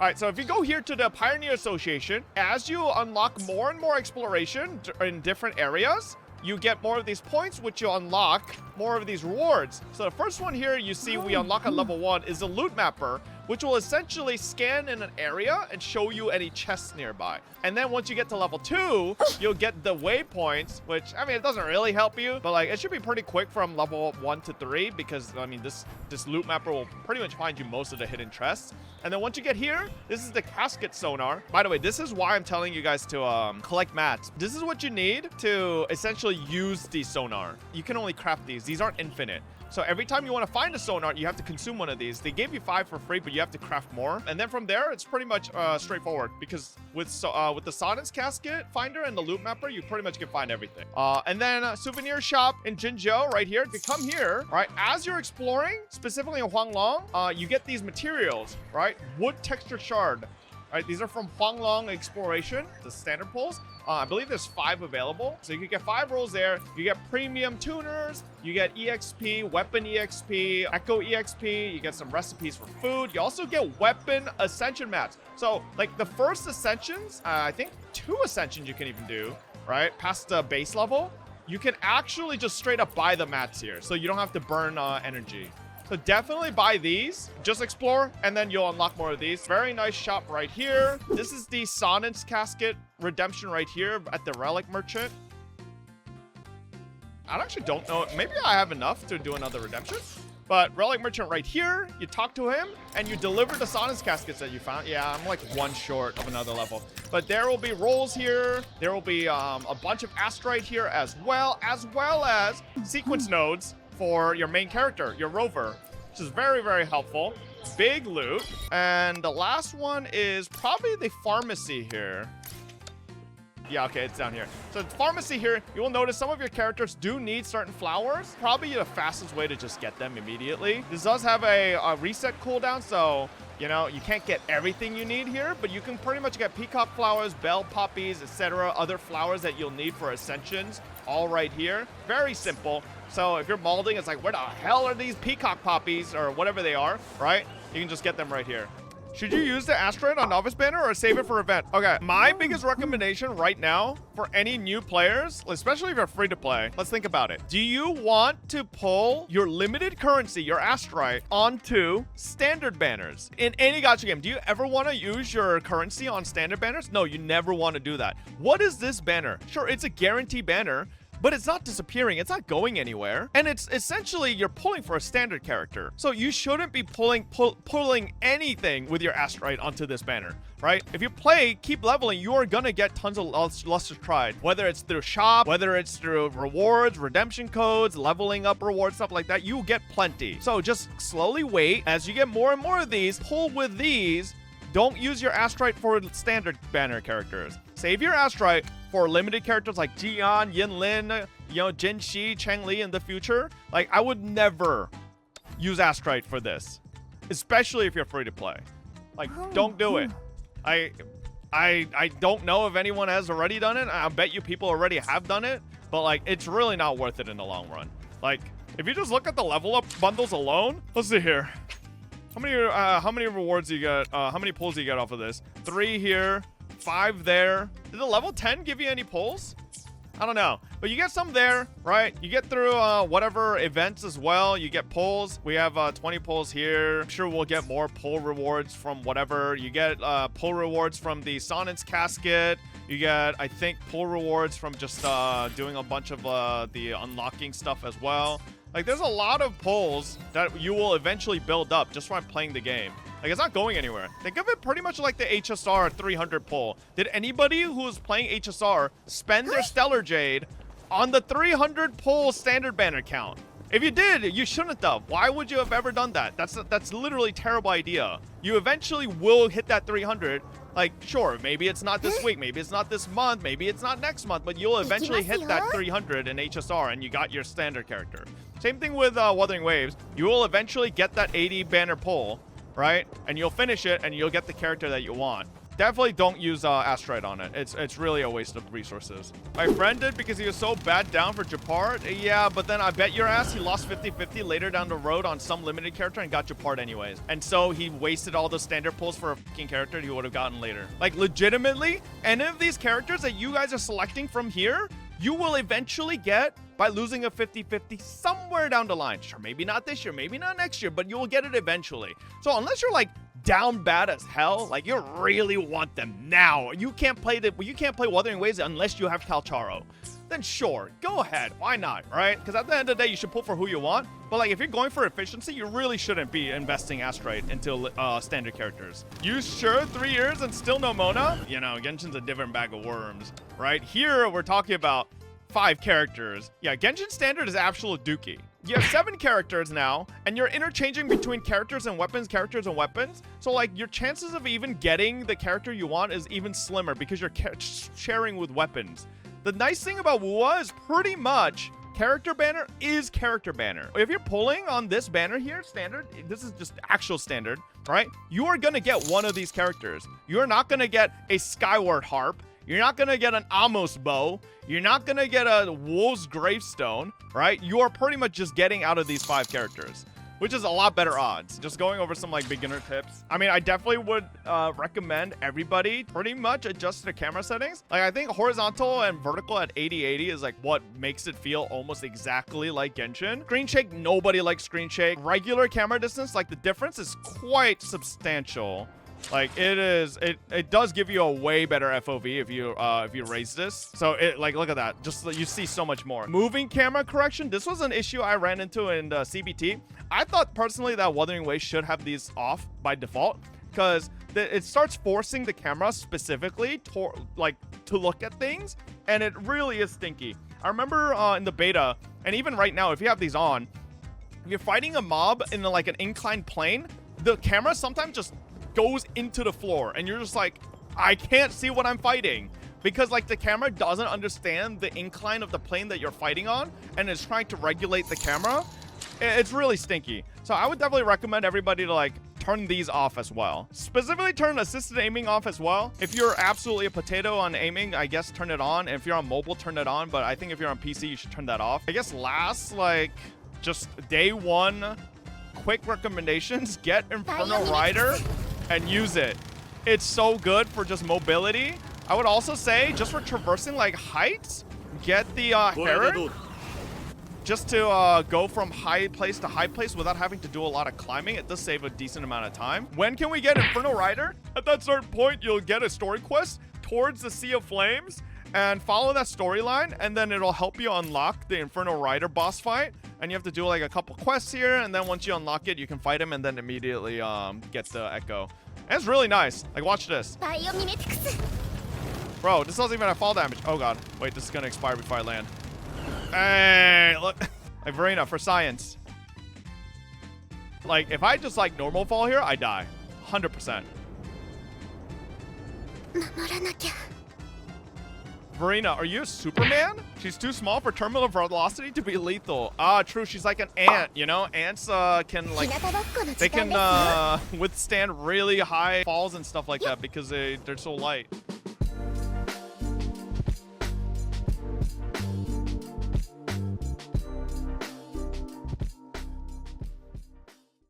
All right, so if you go here to the Pioneer Association, as you unlock more and more exploration in different areas, you get more of these points, which you unlock more of these rewards. So the first one here you see we unlock at level 1 is a loot mapper, which will essentially scan in an area and show you any chests nearby. And then once you get to level 2, you'll get the waypoints, which, I mean, it doesn't really help you, but like, it should be pretty quick from level 1 to 3 because, I mean, this loot mapper will pretty much find you most of the hidden chests. And then once you get here, this is the casket sonar. By the way, this is why I'm telling you guys to collect mats. This is what you need to essentially use the sonar. You can only craft these. These aren't infinite. So every time you want to find a sonar, you have to consume one of these. They gave you 5 for free, but you have to craft more. And then from there, it's pretty much straightforward because with the Sonnet's casket finder and the loot mapper, you pretty much can find everything. And then souvenir shop in Jinzhou right here. If you come here, right, as you're exploring, specifically in Huanglong, you get these materials, right? Wood texture shard. Right, these are from Huanglong Exploration, the standard pulls. I believe there's 5 available. So you can get 5 rolls there. You get premium tuners. You get EXP, weapon EXP, echo EXP. You get some recipes for food. You also get weapon ascension mats. So like the first ascensions, I think 2 ascensions you can even do, right? Past the base level. You can actually just straight up buy the mats here. So you don't have to burn energy. So definitely buy these, just explore, and then you'll unlock more of these. Very nice shop right here. This is the Sonnet's casket redemption right here at the relic merchant. I actually don't know. Maybe I have enough to do another redemption. But relic merchant right here, you talk to him and you deliver the Sonnet's caskets that you found. Yeah, I'm like 1 short of another level. But there will be rolls here. There will be a bunch of asteroid here as well as sequence nodes for your main character, your rover, which is very, very helpful. Big loot. And the last one is probably the pharmacy here. Yeah, okay, it's down here. So the pharmacy here, you will notice some of your characters do need certain flowers. Probably the fastest way to just get them immediately. This does have a reset cooldown, so you know, you can't get everything you need here, but you can pretty much get peacock flowers, bell poppies, etc. Other flowers that you'll need for ascensions, all right here. Very simple. So if you're molding, it's like, where the hell are these peacock poppies or whatever they are, right? You can just get them right here. Should you use the asteroid on Novice Banner or save it for event? Okay, my biggest recommendation right now for any new players, especially if you're free to play, let's think about it. Do you want to pull your limited currency, your asteroid, onto standard banners in any gacha game? Do you ever want to use your currency on standard banners? No, you never want to do that. What is this banner? Sure, it's a guarantee banner, but it's not disappearing. It's not going anywhere. And it's essentially you're pulling for a standard character. So you shouldn't be pulling anything with your asteroid onto this banner, right? If you play, keep leveling, you are gonna get tons of Luster Tried. Whether it's through shop, whether it's through rewards, redemption codes, leveling up rewards, stuff like that, you will get plenty. So just slowly wait. As you get more and more of these, pull with these. Don't use your asteroid for standard banner characters. Save your asteroid for limited characters like Jian, Yin Lin, you know, Jin Shi, Cheng Li in the future. Like, I would never use asteroid for this, especially if you're free to play. Like, don't do it. I don't know if anyone has already done it. I bet you people already have done it, but like, it's really not worth it in the long run. Like, if you just look at the level up bundles alone, let's see here. How many rewards do you get? How many pulls do you get off of this? 3 here, 5 there. Did the level 10 give you any pulls? I don't know, but you get some there, right? You get through whatever events as well. You get pulls. We have 20 pulls here. I'm sure we'll get more pull rewards from whatever. You get pull rewards from the Sonnet's casket. You get, I think, pull rewards from just doing a bunch of the unlocking stuff as well. Like, there's a lot of pulls that you will eventually build up just from playing the game. Like, it's not going anywhere. Think of it pretty much like the HSR 300 pull. Did anybody who's playing HSR spend their Stellar Jade on the 300 pull standard banner count? If you did, you shouldn't have. Why would you have ever done that? That's literally a terrible idea. You eventually will hit that 300. Like, sure, maybe it's not this week, maybe it's not this month, maybe it's not next month, but you'll eventually hit that 300 in HSR and you got your standard character. Same thing with Wuthering Waves. You will eventually get that 80 banner pull, right? And you'll finish it and you'll get the character that you want. definitely don't use Asteroid on it. It's really a waste of resources. My friend did because he was so bad down for Japard. Yeah, but then I bet your ass he lost 50-50 later down the road on some limited character and got Japard anyways. And so he wasted all those standard pulls for a fucking character he would have gotten later. Like, legitimately, any of these characters that you guys are selecting from here, you will eventually get by losing a 50-50 somewhere down the line. Sure, maybe not this year, maybe not next year, but you will get it eventually. So unless you're like down bad as hell, like you really want them now, you can't play Wuthering Waves unless you have Calcharo, then sure, go ahead, why not, right? Because at the end of the day, you should pull for who you want. But like, if you're going for efficiency, you really shouldn't be investing Asteroid into standard characters. You sure 3 years and still no Mona? You know, Genshin's a different bag of worms, right? Here, we're talking about 5 characters. Yeah, Genshin Standard is absolute dookie. You have 7 characters now, and you're interchanging between characters and weapons. So like, your chances of even getting the character you want is even slimmer because you're sharing with weapons. The nice thing about WUA is pretty much character banner is character banner. If you're pulling on this banner here, standard, this is just actual standard, right? You are gonna get one of these characters. You're not gonna get a Skyward Harp. You're not gonna get an Amos bow. You're not gonna get a Wolf's Gravestone, right? You are pretty much just getting out of these 5 characters, which is a lot better odds. Just going over some like beginner tips. I mean, I definitely would recommend everybody pretty much adjust their camera settings. Like, I think horizontal and vertical at 80/80 is like what makes it feel almost exactly like Genshin. Screen shake, nobody likes screen shake. Regular camera distance, like the difference is quite substantial. Like, it does give you a way better FOV if you raise this. So it, like, look at that, just you see so much more. Moving camera correction, this was an issue I ran into in the CBT. I thought personally that Wuthering Waves should have these off by default because it starts forcing the camera specifically to look at things, and it really is stinky. I remember in the beta, and even right now, if you have these on, if you're fighting a mob in like an inclined plane, the camera sometimes just goes into the floor and you're just like, I can't see what I'm fighting, because like the camera doesn't understand the incline of the plane that you're fighting on and is trying to regulate the camera. It's really stinky. So I would definitely recommend everybody to like turn these off as well. Specifically turn assisted aiming off as well. If you're absolutely a potato on aiming, I guess turn it on. And if you're on mobile, turn it on. But I think if you're on PC, you should turn that off. I guess last, like, just day 1 quick recommendations, get Inferno Rider and use it. It's so good for just mobility. I would also say just for traversing like heights, get the Herod, just to go from high place to high place without having to do a lot of climbing. It does save a decent amount of time. When can we get Inferno Rider? At that certain point, you'll get a story quest towards the Sea of Flames and follow that storyline, and then it'll help you unlock the Inferno Rider boss fight. And you have to do like a couple quests here, and then once you unlock it, you can fight him and then immediately get the Echo. And it's really nice. Like, watch this. Bro, this doesn't even have fall damage. Oh god. Wait, this is gonna expire before I land. Hey, look. Hey, Verena, for science. Like, if I just like normal fall here, I die. 100%. Verena, are you a Superman? She's too small for terminal velocity to be lethal. Ah, true. She's like an ant, you know? Ants can, like, they can withstand really high falls and stuff like that because they're so light.